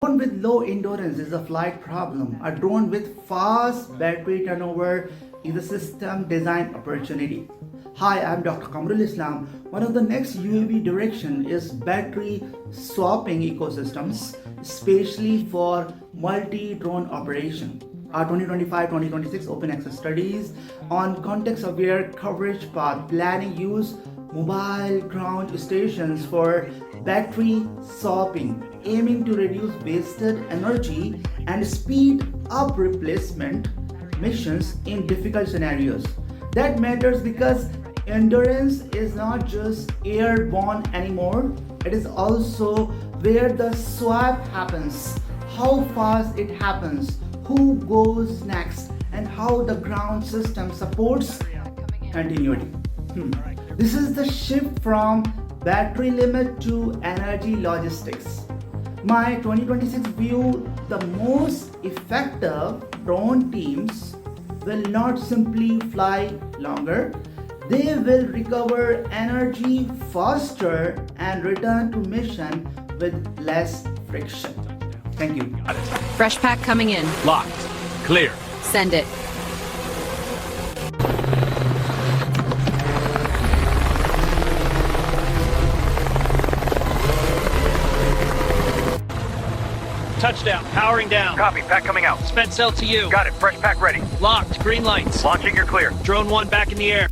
Drone with low endurance is a flight problem. A drone with fast battery turnover is a system design opportunity. Hi, I'm Dr. Kamrul Islam. One of the next UAV direction is battery swapping ecosystems, especially for multi-drone operation. Our 2025-2026 open access studies on context-aware coverage path planning use mobile ground stations for battery swapping, aiming to reduce wasted energy and speed up replacement missions in difficult scenarios. That matters because endurance is not just airborne anymore, it is also where the swap happens, how fast it happens, who goes next, and how the ground system supports continuity. This is the shift from battery limit to energy logistics. My 2026 view, the most effective drone teams will not simply fly longer, they will recover energy faster and return to mission with less friction. Thank you. Fresh pack coming in. Locked. Clear. Send it. Touchdown. Powering down. Copy. Pack coming out. Spent cell to you. Got it. Fresh pack ready. Locked. Green lights. Launching. You're clear. Drone 1 back in the air.